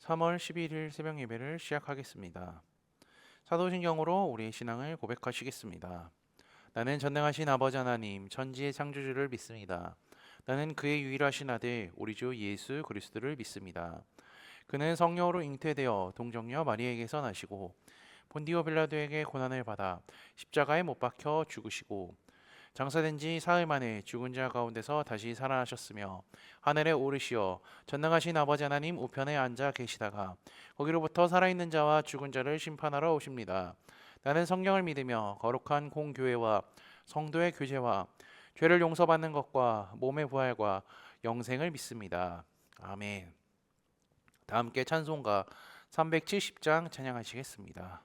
3월 11일 새벽 예배를 시작하겠습니다. 사도신경으로 우리의 신앙을 고백하시겠습니다. 나는 전능하신 아버지 하나님 천지의 창조주를 믿습니다. 나는 그의 유일하신 아들 우리 주 예수 그리스도를 믿습니다. 그는 성령으로 잉태되어 동정녀 마리에게서 나시고 본디오 빌라도에게 고난을 받아 십자가에 못 박혀 죽으시고 장사된 지 사흘 만에 죽은 자 가운데서 다시 살아나셨으며 하늘에 오르시어 전능하신 아버지 하나님 우편에 앉아 계시다가 거기로부터 살아있는 자와 죽은 자를 심판하러 오십니다. 나는 성령을 믿으며 거룩한 공교회와 성도의 교제와 죄를 용서받는 것과 몸의 부활과 영생을 믿습니다. 아멘. 다 함께 찬송가 370장 찬양하시겠습니다.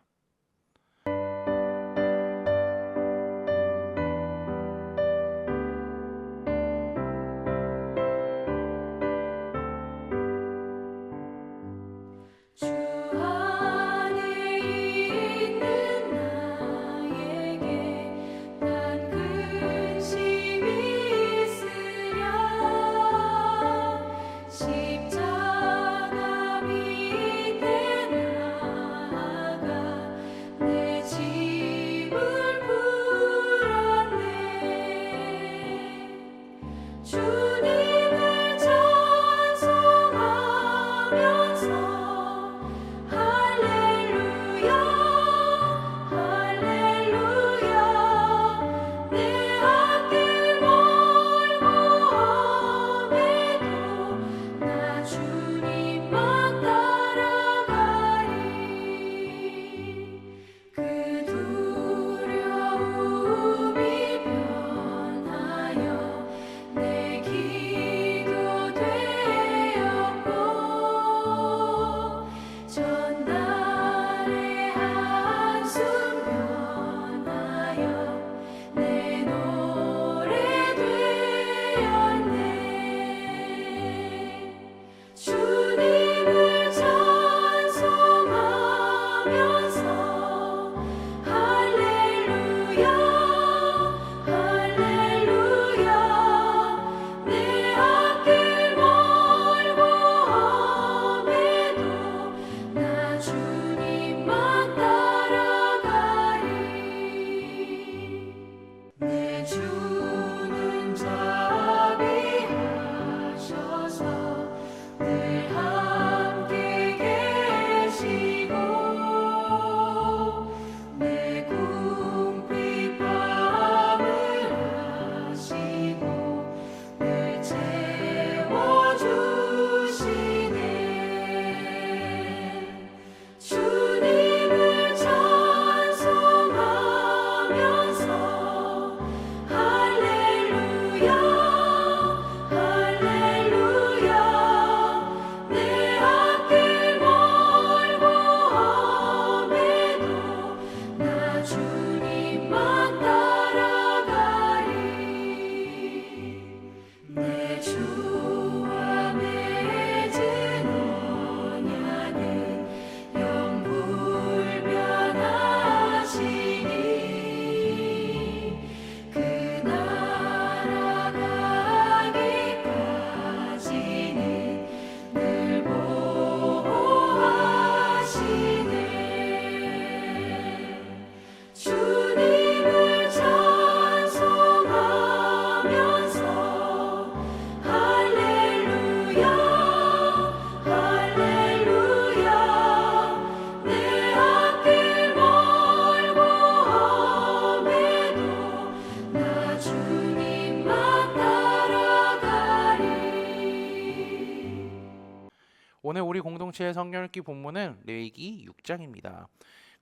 오늘 우리 공동체의 성경 읽기 본문은 레위기 6장입니다.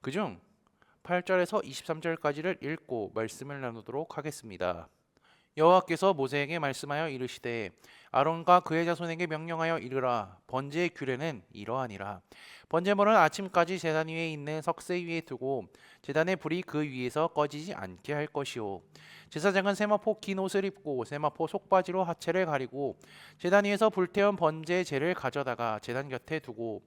그중 8절에서 23절까지를 읽고 말씀을 나누도록 하겠습니다. 여호와께서 모세에게 말씀하여 이르시되 아론과 그의 자손에게 명령하여 이르라. 번제의 규례는 이러하니라. 번제물은 아침까지 제단 위에 있는 석쇠 위에 두고 제단의 불이 그 위에서 꺼지지 않게 할 것이요, 제사장은 세마포 긴 옷을 입고 세마포 속바지로 하체를 가리고 제단 위에서 불태운 번제의 재를 가져다가 제단 곁에 두고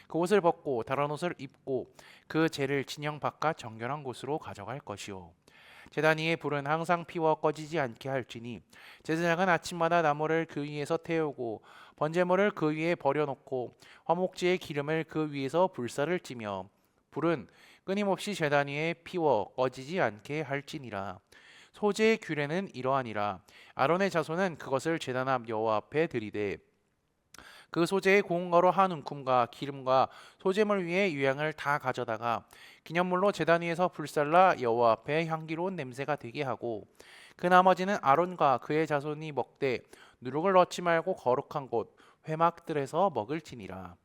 그 옷을 벗고 다른 옷을 입고 그 재를 진영 바깥 정결한 곳으로 가져갈 것이요, 제단 위에 불은 항상 피워 꺼지지 않게 할지니 제사장은 아침마다 나무를 그 위에서 태우고 번제물을 그 위에 버려놓고 화목제의 기름을 그 위에서 불사를 찌며 불은 끊임없이 제단 위에 피워 꺼지지 않게 할지니라. 소제의 규례는 이러하니라. 아론의 자손은 그것을 제단 앞 여호와 앞에 드리되 그 소재의 고운 거로 한 움큼과 기름과 소재물 위에 유향을 다 가져다가 기념물로 제단 위에서 불살라 여호와 앞에 향기로운 냄새가 되게 하고 그 나머지는 아론과 그의 자손이 먹되 누룩을 넣지 말고 거룩한 곳 회막들에서 먹을지니라.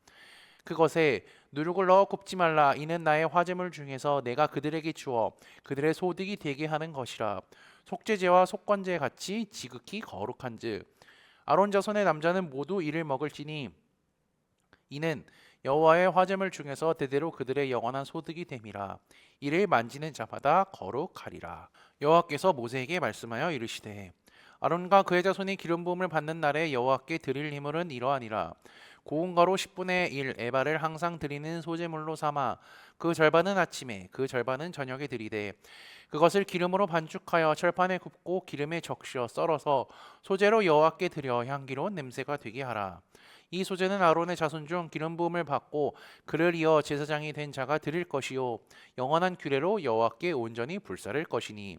그것에 누룩을 넣어 굽지 말라. 이는 나의 화제물 중에서 내가 그들에게 주어 그들의 소득이 되게 하는 것이라. 속죄제와 속건제 같이 지극히 거룩한즉 아론 자손의 남자는 모두 이를 먹을지니 이는 여호와의 화제물 중에서 대대로 그들의 영원한 소득이 됨이라. 이를 만지는 자마다 거룩하리라. 여호와께서 모세에게 말씀하여 이르시되 아론과 그의 자손이 기름 부음을 받는 날에 여호와께 드릴 희물은 이러하니라. 고운 가루 10분의 1 에바를 항상 드리는 소제물로 삼아 그 절반은 아침에 그 절반은 저녁에 드리되 그것을 기름으로 반죽하여 철판에 굽고 기름에 적셔 썰어서 소제로 여호와께 드려 향기로운 냄새가 되게 하라. 이 소제는 아론의 자손 중 기름 부음을 받고 그를 이어 제사장이 된 자가 드릴 것이요 영원한 규례로 여호와께 온전히 불사를 것이니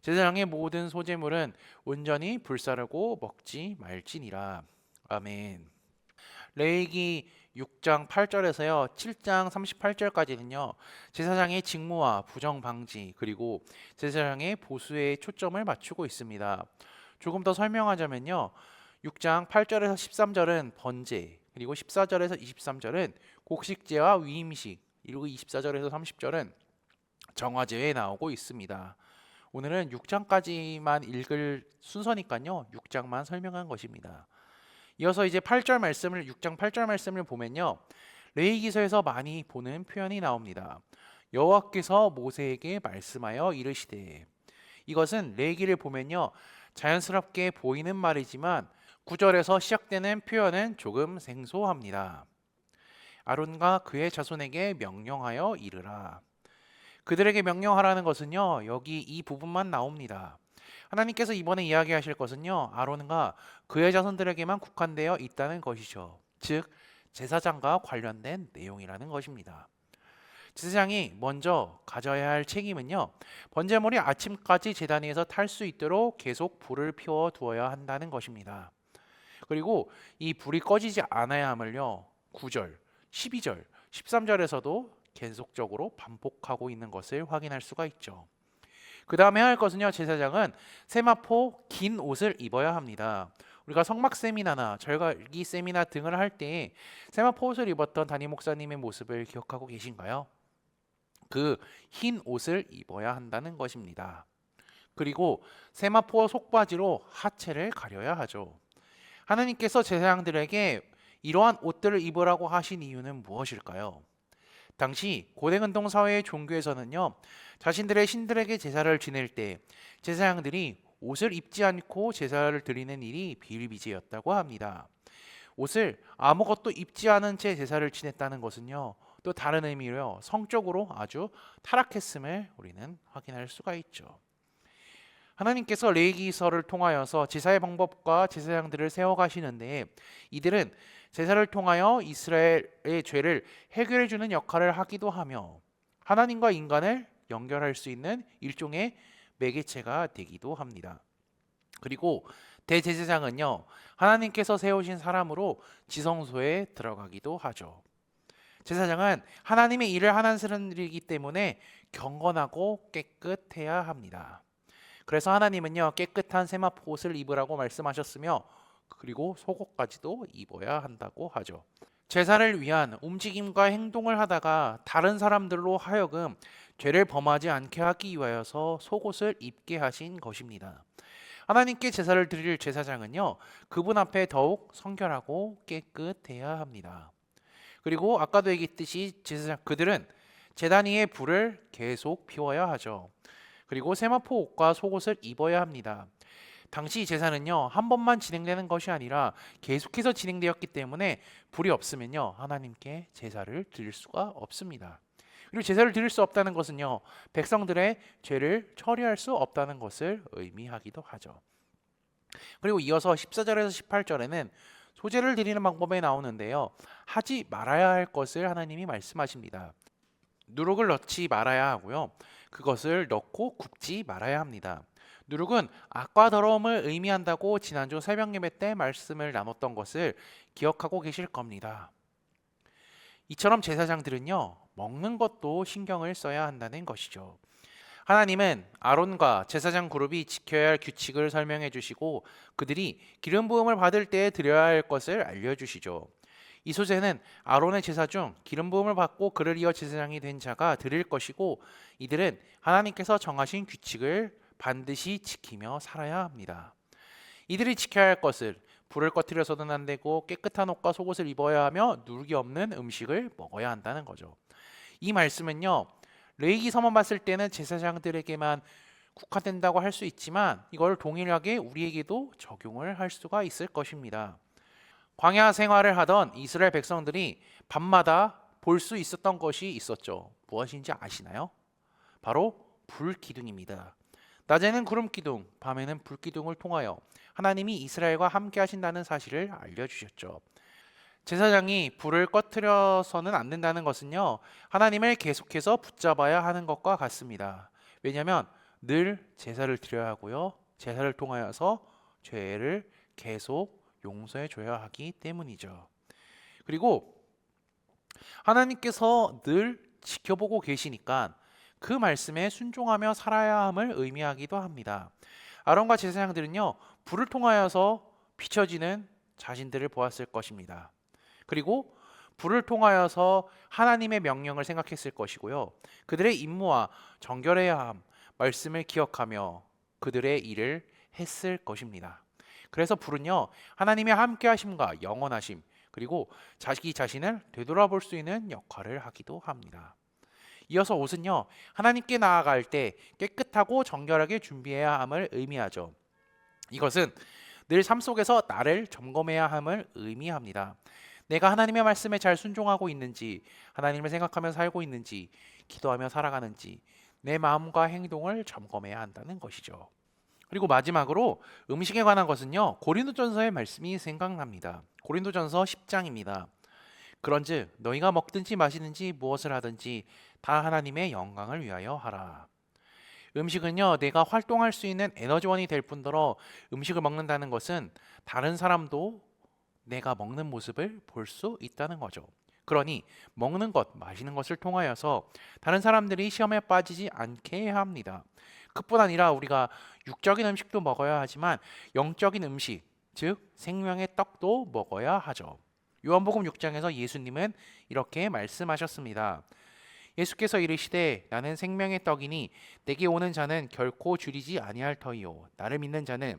제사장의 모든 소제물은 온전히 불사르고 먹지 말지니라. 아멘. 레위기 6장 8절에서요 7장 38절까지는요 제사장의 직무와 부정 방지 그리고 제사장의 보수에 초점을 맞추고 있습니다. 조금 더 설명하자면요 6장 8절에서 13절은 번제 그리고 14절에서 23절은 곡식제와 위임식 그리고 24절에서 30절은 정화제에 나오고 있습니다. 오늘은 6장까지만 읽을 순서니까요 6장만 설명한 것입니다. 이어서 이제 8절 말씀을 6장 8절 말씀을 보면요. 레위기서에서 많이 보는 표현이 나옵니다. 여호와께서 모세에게 말씀하여 이르시되 이것은 레위기를 보면요. 자연스럽게 보이는 말이지만 9절에서 시작되는 표현은 조금 생소합니다. 아론과 그의 자손에게 명령하여 이르라. 그들에게 명령하라는 것은요. 여기 이 부분만 나옵니다. 하나님께서 이번에 이야기하실 것은요. 아론과 그의 자손들에게만 국한되어 있다는 것이죠. 즉 제사장과 관련된 내용이라는 것입니다. 제사장이 먼저 가져야 할 책임은요. 번제물이 아침까지 제단 위에서 탈 수 있도록 계속 불을 피워 두어야 한다는 것입니다. 그리고 이 불이 꺼지지 않아야 함을요. 9절, 12절, 13절에서도 계속적으로 반복하고 있는 것을 확인할 수가 있죠. 그 다음에 할 것은요. 제사장은 세마포 긴 옷을 입어야 합니다. 우리가 성막 세미나나 절기 세미나 등을 할 때 세마포 옷을 입었던 담임 목사님의 모습을 기억하고 계신가요? 그 흰 옷을 입어야 한다는 것입니다. 그리고 세마포 속바지로 하체를 가려야 하죠. 하나님께서 제사장들에게 이러한 옷들을 입으라고 하신 이유는 무엇일까요? 당시 고대근동 사회의 종교에서는요. 자신들의 신들에게 제사를 지낼 때 제사장들이 옷을 입지 않고 제사를 드리는 일이 비일비재였다고 합니다. 옷을 아무것도 입지 않은 채 제사를 지냈다는 것은요. 또 다른 의미로 성적으로 아주 타락했음을 우리는 확인할 수가 있죠. 하나님께서 레위기서를 통하여서 제사의 방법과 제사장들을 세워가시는데 이들은 제사를 통하여 이스라엘의 죄를 해결해 주는 역할을 하기도 하며 하나님과 인간을 연결할 수 있는 일종의 매개체가 되기도 합니다. 그리고 대제사장은요 하나님께서 세우신 사람으로 지성소에 들어가기도 하죠. 제사장은 하나님의 일을 하는 사람들이기 때문에 경건하고 깨끗해야 합니다. 그래서 하나님은요 깨끗한 세마포 옷을 입으라고 말씀하셨으며 그리고 속옷까지도 입어야 한다고 하죠. 제사를 위한 움직임과 행동을 하다가 다른 사람들로 하여금 죄를 범하지 않게 하기 위하여서 속옷을 입게 하신 것입니다. 하나님께 제사를 드릴 제사장은요 그분 앞에 더욱 성결하고 깨끗해야 합니다. 그리고 아까도 얘기했듯이 제사장 그들은 제단 위에 불을 계속 피워야 하죠. 그리고 세마포 옷과 속옷을 입어야 합니다. 당시 제사는요 한 번만 진행되는 것이 아니라 계속해서 진행되었기 때문에 불이 없으면요 하나님께 제사를 드릴 수가 없습니다. 그리고 제사를 드릴 수 없다는 것은요, 백성들의 죄를 처리할 수 없다는 것을 의미하기도 하죠. 그리고 이어서 14절에서 18절에는 소제를 드리는 방법에 나오는데요, 하지 말아야 할 것을 하나님이 말씀하십니다. 누룩을 넣지 말아야 하고요, 그것을 넣고 굽지 말아야 합니다. 누룩은 악과 더러움을 의미한다고 지난주 새벽 예배 때 말씀을 나눴던 것을 기억하고 계실 겁니다. 이처럼 제사장들은요, 먹는 것도 신경을 써야 한다는 것이죠. 하나님은 아론과 제사장 그룹이 지켜야 할 규칙을 설명해 주시고 그들이 기름 부음을 받을 때에 드려야 할 것을 알려 주시죠. 이 소제는 아론의 제사 중 기름 부음을 받고 그를 이어 제사장이 된 자가 드릴 것이고, 이들은 하나님께서 정하신 규칙을 반드시 지키며 살아야 합니다. 이들이 지켜야 할 것을, 불을 꺼뜨려서는 안 되고 깨끗한 옷과 속옷을 입어야 하며 누룩이 없는 음식을 먹어야 한다는 거죠. 이 말씀은요, 레위기 서만 봤을 때는 제사장들에게만 국한된다고 할 수 있지만 이걸 동일하게 우리에게도 적용을 할 수가 있을 것입니다. 광야 생활을 하던 이스라엘 백성들이 밤마다 볼 수 있었던 것이 있었죠. 무엇인지 아시나요? 바로 불기둥입니다. 낮에는 구름 기둥, 밤에는 불 기둥을 통하여 하나님이 이스라엘과 함께 하신다는 사실을 알려주셨죠. 제사장이 불을 꺼트려서는 안 된다는 것은요, 하나님을 계속해서 붙잡아야 하는 것과 같습니다. 왜냐하면 늘 제사를 드려야 하고요, 제사를 통하여서 죄를 계속 용서해 줘야 하기 때문이죠. 그리고 하나님께서 늘 지켜보고 계시니까 그 말씀에 순종하며 살아야 함을 의미하기도 합니다. 아론과 제사장들은요, 불을 통하여서 비춰지는 자신들을 보았을 것입니다. 그리고 불을 통하여서 하나님의 명령을 생각했을 것이고요, 그들의 임무와 정결해야 함, 말씀을 기억하며 그들의 일을 했을 것입니다. 그래서 불은요, 하나님의 함께 하심과 영원하심, 그리고 자기 자신을 되돌아볼 수 있는 역할을 하기도 합니다. 이어서 옷은요, 하나님께 나아갈 때 깨끗하고 정결하게 준비해야 함을 의미하죠. 이것은 늘 삶 속에서 나를 점검해야 함을 의미합니다. 내가 하나님의 말씀에 잘 순종하고 있는지, 하나님을 생각하며 살고 있는지, 기도하며 살아가는지 내 마음과 행동을 점검해야 한다는 것이죠. 그리고 마지막으로 음식에 관한 것은요, 고린도전서의 말씀이 생각납니다. 고린도전서 10장입니다. 그런즉 너희가 먹든지 마시든지 무엇을 하든지 다 하나님의 영광을 위하여 하라. 음식은요, 내가 활동할 수 있는 에너지원이 될 뿐더러 음식을 먹는다는 것은 다른 사람도 내가 먹는 모습을 볼 수 있다는 거죠. 그러니 먹는 것, 마시는 것을 통하여서 다른 사람들이 시험에 빠지지 않게 해야 합니다. 그뿐 아니라 우리가 육적인 음식도 먹어야 하지만 영적인 음식, 즉 생명의 떡도 먹어야 하죠. 요한복음 6장에서 예수님은 이렇게 말씀하셨습니다. 예수께서 이르시되 나는 생명의 떡이니 내게 오는 자는 결코 줄이지 아니할 터이요 나를 믿는 자는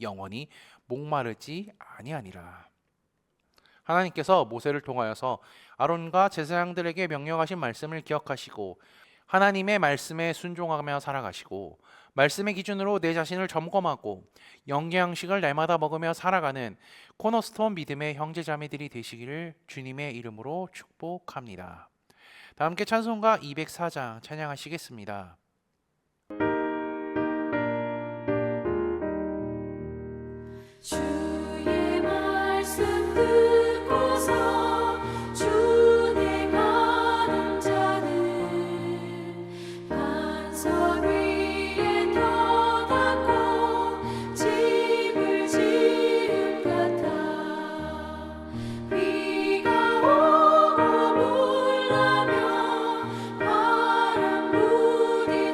영원히 목마르지 아니하니라. 하나님께서 모세를 통하여서 아론과 제사장들에게 명령하신 말씀을 기억하시고 하나님의 말씀에 순종하며 살아가시고 말씀의 기준으로 내 자신을 점검하고 영양식을 날마다 먹으며 살아가는 코너스톤 믿음의 형제자매들이 되시기를 주님의 이름으로 축복합니다. 다 함께 찬송가 204장 찬양하시겠습니다. 주의 말씀 듣고서 준행하는 자는 반석 위에 터닫고 집을 지은 같아. 비가 오고 물나며 바람 부딪히고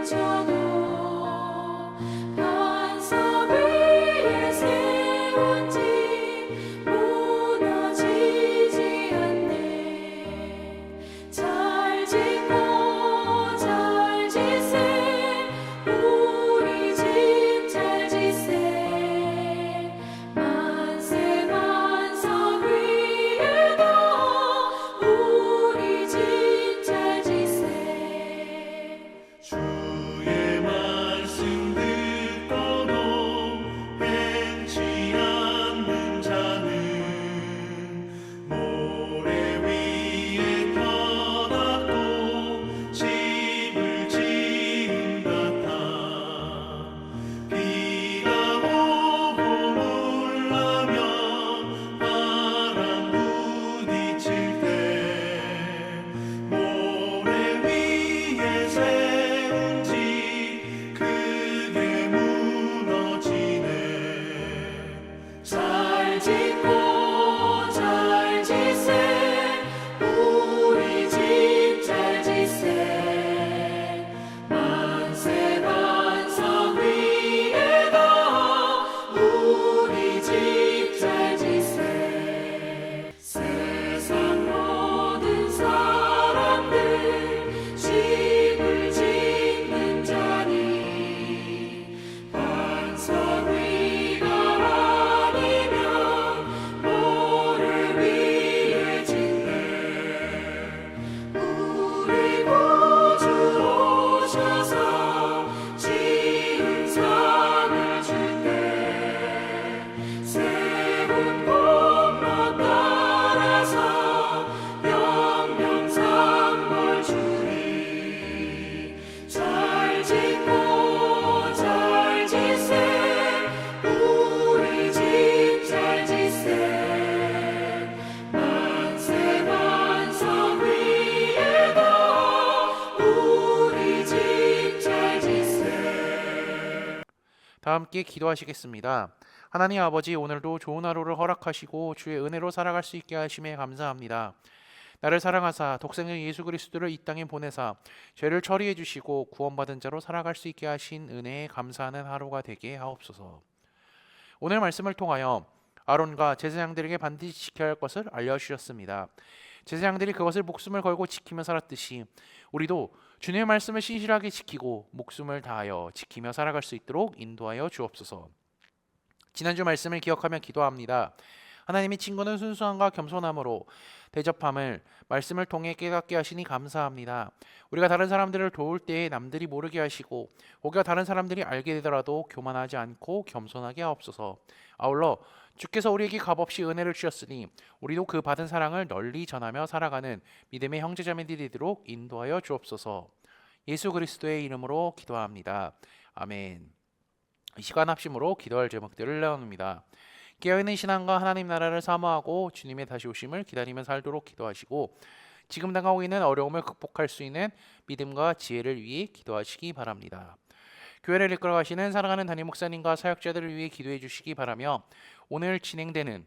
다 함께 기도하시겠습니다. 하나님 아버지, 오늘도 좋은 하루를 허락하시고 주의 은혜로 살아갈 수 있게 하심에 감사합니다. 나를 사랑하사 독생자 예수 그리스도를 이 땅에 보내사 죄를 처리해 주시고 구원받은 자로 살아갈 수 있게 하신 은혜에 감사하는 하루가 되게 하옵소서. 오늘 말씀을 통하여 아론과 제사장들에게 반드시 지켜야 할 것을 알려주셨습니다. 제사장들이 그것을 목숨을 걸고 지키며 살았듯이 우리도 주님의 말씀을 신실하게 지키고 목숨을 다하여 지키며 살아갈 수 있도록 인도하여 주옵소서. 지난주 말씀을 기억하며 기도합니다. 하나님의 친구는 순수함과 겸손함으로 대접함을 말씀을 통해 깨닫게 하시니 감사합니다. 우리가 다른 사람들을 도울 때에 남들이 모르게 하시고 혹여 다른 사람들이 알게 되더라도 교만하지 않고 겸손하게 하옵소서. 아울러 주께서 우리에게 값없이 은혜를 주셨으니 우리도 그 받은 사랑을 널리 전하며 살아가는 믿음의 형제자매들이 되도록 인도하여 주옵소서. 예수 그리스도의 이름으로 기도합니다. 아멘. 이 시간 합심으로 기도할 제목들을 나눕니다. 깨어있는 신앙과 하나님 나라를 사모하고 주님의 다시 오심을 기다리며 살도록 기도하시고 지금 당하고 있는 어려움을 극복할 수 있는 믿음과 지혜를 위해 기도하시기 바랍니다. 교회를 이끌어 가시는 사랑하는 담임 목사님과 사역자들을 위해 기도해 주시기 바라며 오늘 진행되는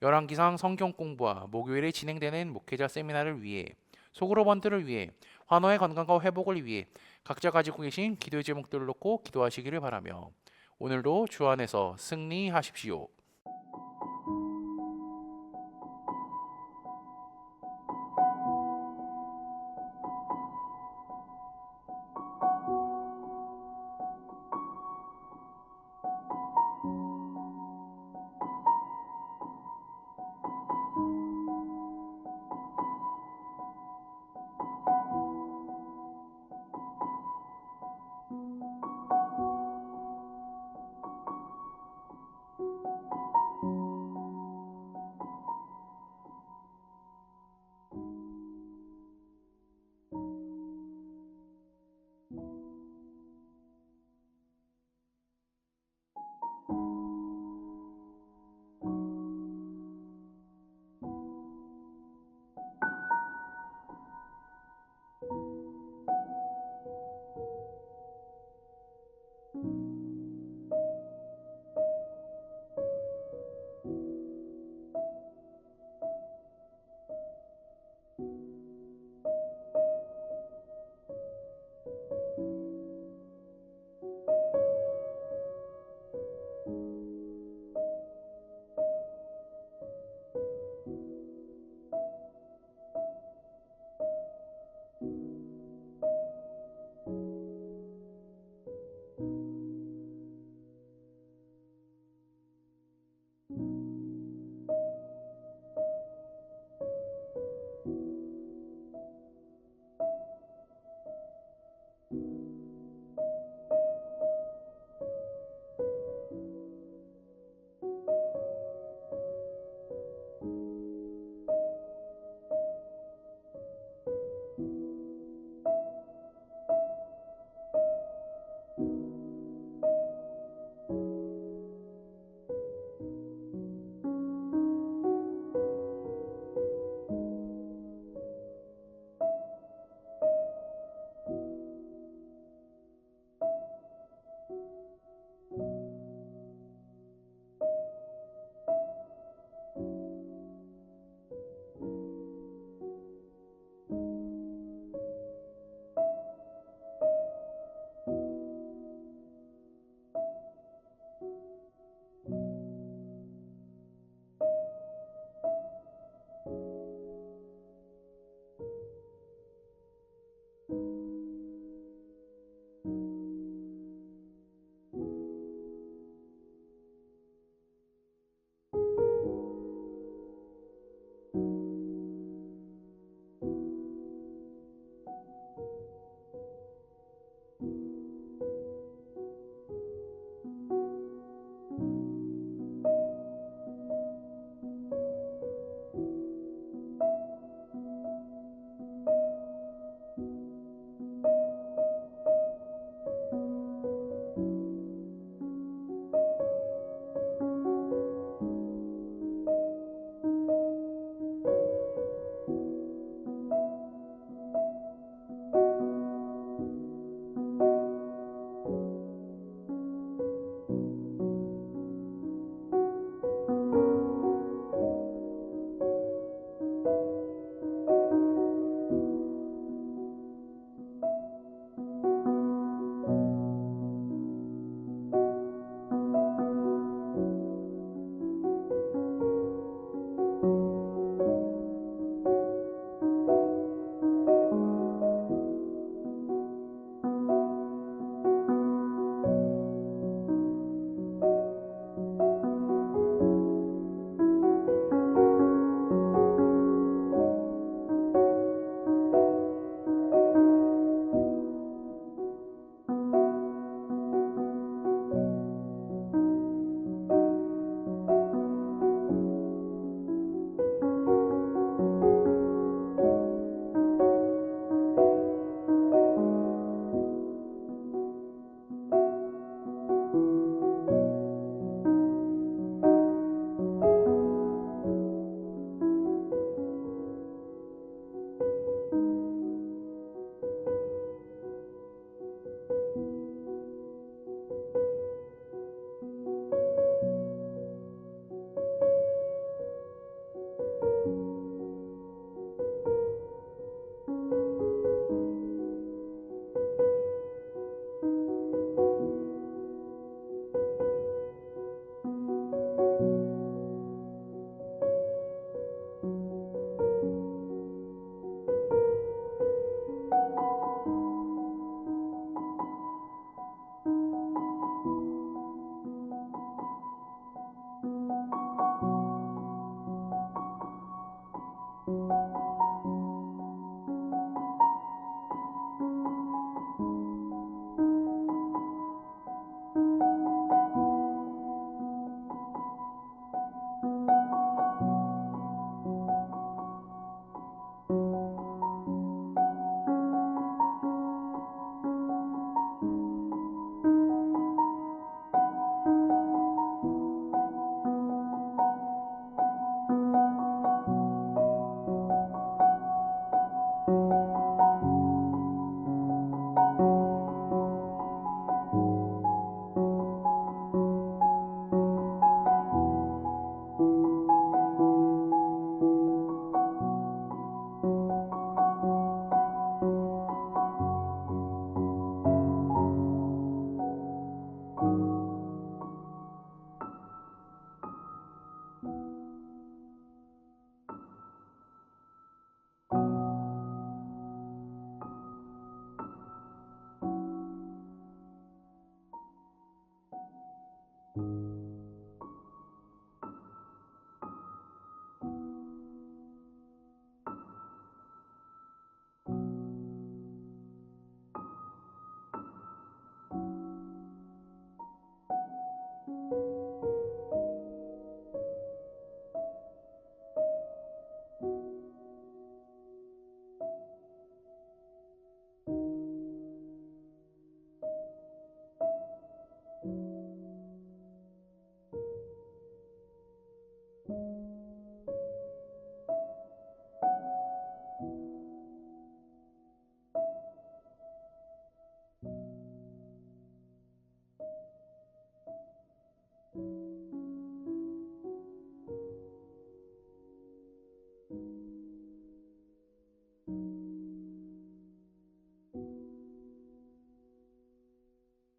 열왕기상 성경 공부와 목요일에 진행되는 목회자 세미나를 위해 속으로 번들을 위해 환호의 건강과 회복을 위해 각자 가지고 계신 기도의 제목들을 놓고 기도하시기를 바라며 오늘도 주 안에서 승리하십시오.